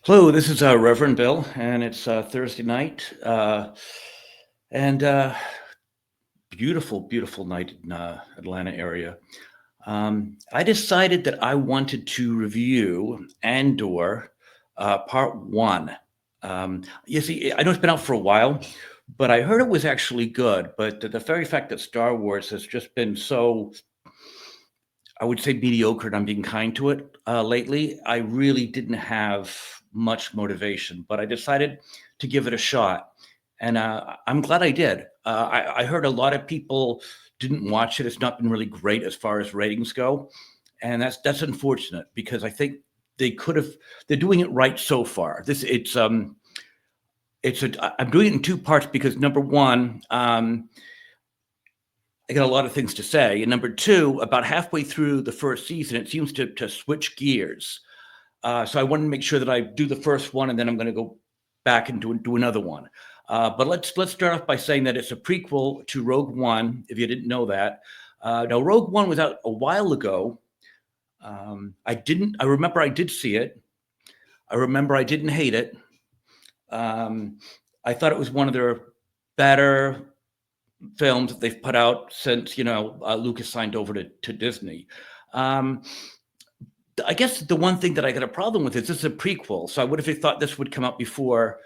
Hello, this is Reverend Bill, and it's Thursday night, and beautiful, beautiful night in Atlanta area. I decided that I wanted to review Andor Part One. You see, I know it's been out for a while, but I heard it was actually good. But the very fact that Star Wars has just been so, I would say, mediocre, and I'm being kind to it lately, I really didn't have much motivation. But I decided to give it a shot, and I'm glad I did. I heard a lot of people didn't watch it. It's not been really great as far as ratings go, and that's unfortunate because I think they could have. They're doing it right so far. I'm doing it in two parts because number one, I got a lot of things to say. And number two, about halfway through the first season, it seems to switch gears. So I wanted to make sure that I do the first one, and then I'm going to go back and do another one. But let's start off by saying that it's a prequel to Rogue One. If you didn't know that, now Rogue One was out a while ago. I didn't. I remember I did see it. I remember I didn't hate it. I thought it was one of their better films that they've put out since Lucas signed over to Disney. Um, I guess the one thing that I got a problem with is this is a prequel, so I would have thought this would come out before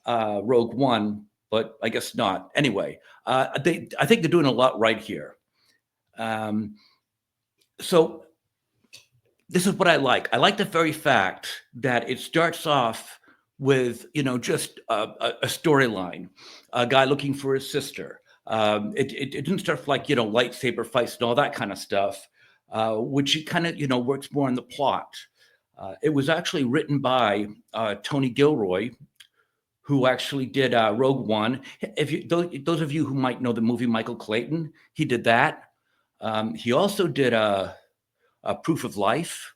Rogue One, but I guess not. Anyway, I think they're doing a lot right here. So this is what I like. I like the very fact that it starts off with just a storyline, a guy looking for his sister. It didn't start like lightsaber fights and all that kind of stuff, which it kind of works more in the plot. It was actually written by Tony Gilroy, who actually did Rogue One. If you those of you who might know the movie Michael Clayton, he did that. He also did a Proof of Life.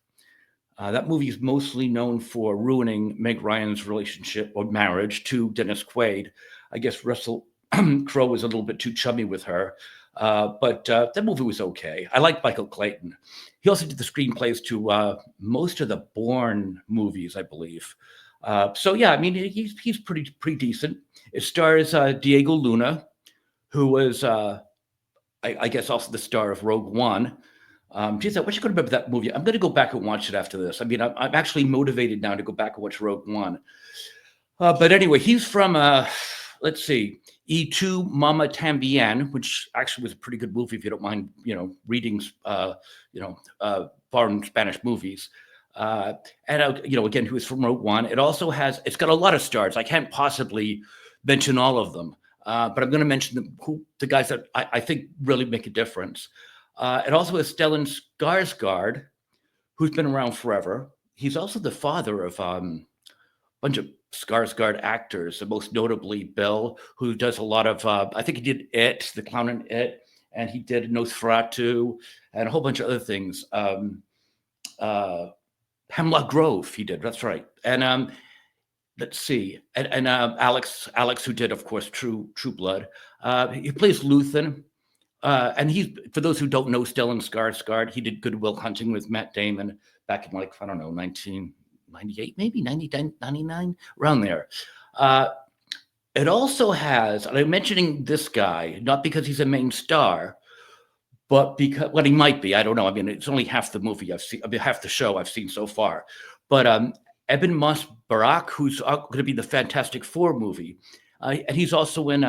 That movie is mostly known for ruining Meg Ryan's relationship or marriage to Dennis Quaid. I guess Russell Crowe was a little bit too chummy with her, but that movie was okay. I like Michael Clayton. He also did the screenplays to most of the Bourne movies, I believe. So yeah, I mean he's pretty decent. It stars Diego Luna, who was I guess also the star of Rogue One. Geez, I wish I could remember that movie. I'm going to go back and watch it after this. I mean, I'm actually motivated now to go back and watch Rogue One. But anyway, he's from, let's see, E2 Mama Tambien, which actually was a pretty good movie if you don't mind, reading, foreign Spanish movies. And again, he was from Rogue One. It's got a lot of stars. I can't possibly mention all of them, but I'm going to mention the guys that I think really make a difference. It also has Stellan Skarsgård, who's been around forever. He's also the father of a bunch of Skarsgård actors, most notably Bill, who does a lot of, I think he did It, The Clown in It, and he did Nosferatu, and a whole bunch of other things. Hemlock Grove, he did, that's right. And let's see, and Alex, who did, of course, True Blood. He plays Luthen. And for those who don't know Stellan Skarsgård, he did Good Will Hunting with Matt Damon back in 1998, maybe 99, around there. It also has, and I'm mentioning this guy, not because he's a main star, but because, he might be, I don't know. I mean, it's only half the movie I've seen, half the show I've seen so far. But Eben Moss Barack, who's going to be the Fantastic Four movie, and he's also in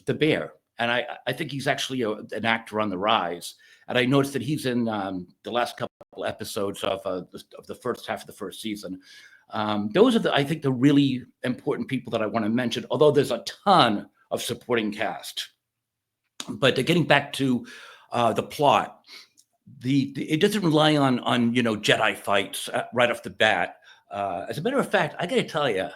The Bear. And I think he's actually an actor on the rise. And I noticed that he's in the last couple episodes of the first half of the first season. Those are, I think, the really important people that I want to mention, although there's a ton of supporting cast. But getting back to the plot, it doesn't rely on Jedi fights right off the bat. As a matter of fact, I got to tell you,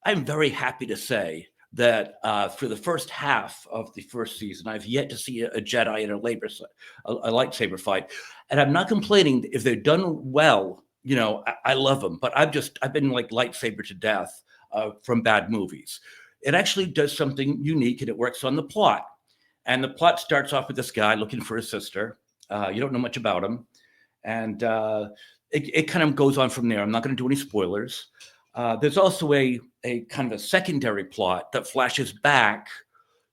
I'm very happy to say that for the first half of the first season, I've yet to see a Jedi in a lightsaber fight. And I'm not complaining. If they're done well, I love them. But I've been like lightsaber to death from bad movies. It actually does something unique, and it works on the plot. And the plot starts off with this guy looking for his sister. You don't know much about him. And it kind of goes on from there. I'm not going to do any spoilers. There's also a kind of a secondary plot that flashes back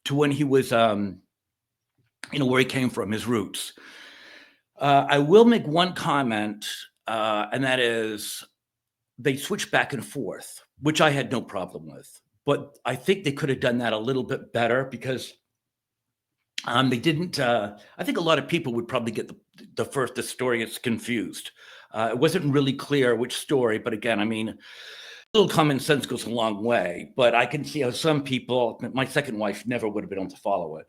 to when he was, where he came from, his roots. I will make one comment, and that is they switch back and forth, which I had no problem with. But I think they could have done that a little bit better because they didn't. I think a lot of people would probably get the story is confused. It wasn't really clear which story, but again, I mean, a little common sense goes a long way. But I can see how some people, my second wife, never would have been able to follow it.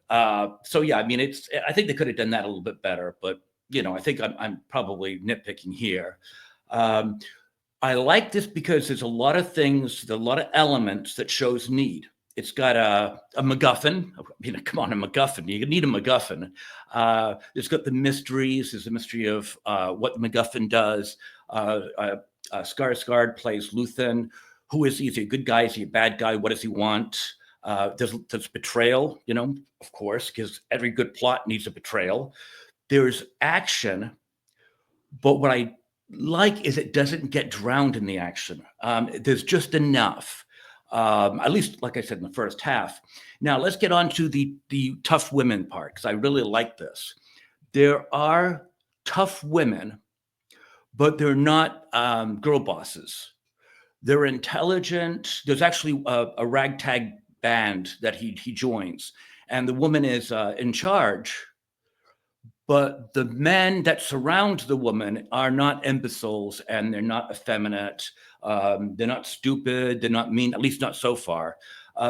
So yeah, I mean, I think they could have done that a little bit better. But I think I'm probably nitpicking here. Um, I like this because there's a lot of things, a lot of elements that shows need. It's got a MacGuffin. I mean, come on, a MacGuffin. You need a MacGuffin. It's got the mysteries. There's a mystery of what the MacGuffin does. Skarsgård plays Luthen. Who is he? Is he a good guy? Is he a bad guy? What does he want? There's betrayal, of course, because every good plot needs a betrayal. There's action, but what I like is it doesn't get drowned in the action. There's just enough, at least, like I said, in the first half. Now, let's get on to the tough women part, because I really like this. There are tough women, but they're not girl bosses. They're intelligent. There's actually a ragtag band that he joins, and the woman is in charge. But the men that surround the woman are not imbeciles, and they're not effeminate. They're not stupid. They're not mean, at least not so far.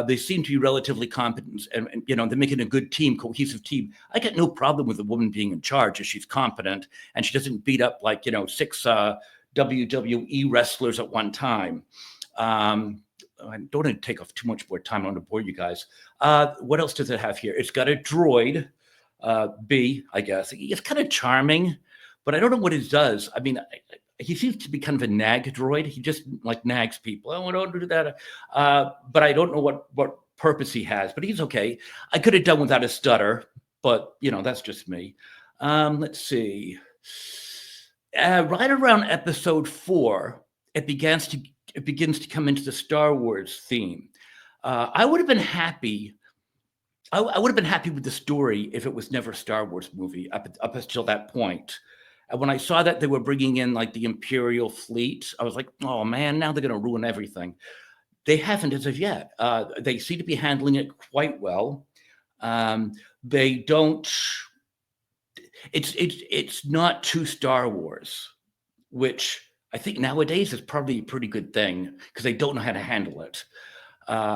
They seem to be relatively competent, and they're making a good team, cohesive team. I got no problem with a woman being in charge if she's competent and she doesn't beat up like 6 WWE wrestlers at one time. I don't want to take off too much more time. I don't want to bore you guys. What else does it have here? It's got a droid. B, I guess. It's kind of charming, but I don't know what it does. I mean, he seems to be kind of a nag droid. He just like nags people. Oh, I don't do that. But I don't know what purpose he has, but he's okay. I could have done without a stutter, but that's just me. Let's see. Right around episode 4, it begins to come into the Star Wars theme. I would have been happy. I would have been happy with the story if it was never a Star Wars movie up until that point. And when I saw that they were bringing in like the Imperial fleet, I was like, oh man, now they're going to ruin everything. They haven't as of yet. They seem to be handling it quite well. They don't. It's not too Star Wars, which I think nowadays is probably a pretty good thing because they don't know how to handle it.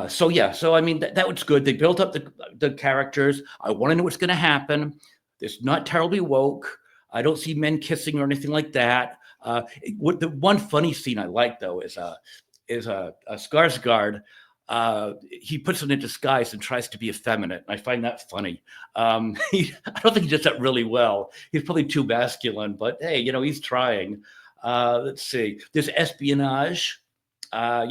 So I mean that was good. They built up the characters. I want to know what's going to happen. It's not terribly woke. I don't see men kissing or anything like that. What the one funny scene I like though is Skarsgård. He puts on a disguise and tries to be effeminate. I find that funny. I don't think he does that really well. He's probably too masculine, but hey, he's trying. Let's see. There's espionage. Back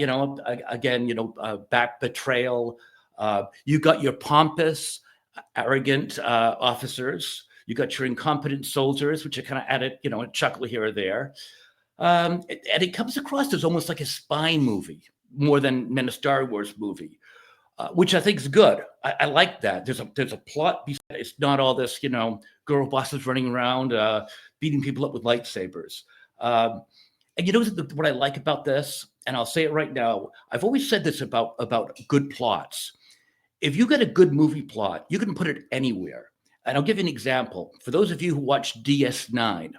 betrayal. You got your pompous, arrogant officers. You got your incompetent soldiers, which are kind of added, a chuckle here or there. And it comes across as almost like a spy movie more than a Star Wars movie, which I think is good. I like that. There's a plot. It's not all this, girl bosses running around beating people up with lightsabers. And what I like about this, and I'll say it right now, I've always said this about good plots. If you get a good movie plot, you can put it anywhere. And I'll give you an example. For those of you who watched DS9,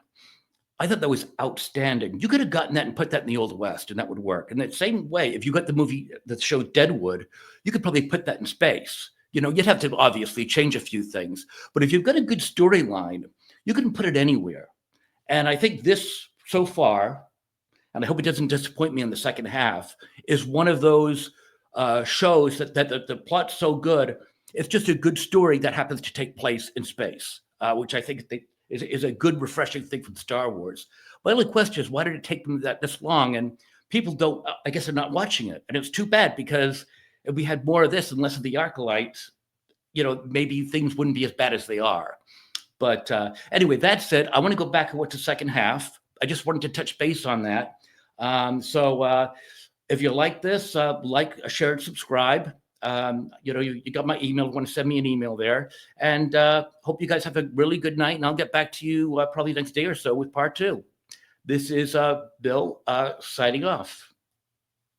I thought that was outstanding. You could have gotten that and put that in the Old West, and that would work. And the same way, if you got the show Deadwood, you could probably put that in space. You'd have to obviously change a few things. But if you've got a good storyline, you can put it anywhere. And I think this, so far, and I hope it doesn't disappoint me in the second half, is one of those shows that the plot's so good, it's just a good story that happens to take place in space, which I think is a good, refreshing thing from Star Wars. My only question is, why did it take them this long? And people don't, I guess, are not watching it. And it's too bad, because if we had more of this and less of the Acolytes, maybe things wouldn't be as bad as they are. But anyway, that said, I want to go back and watch the second half. I just wanted to touch base on that. If you like this, like, share, and subscribe. You got my email. Want to send me an email there, and hope you guys have a really good night. And I'll get back to you probably next day or so with part 2. This is Bill signing off.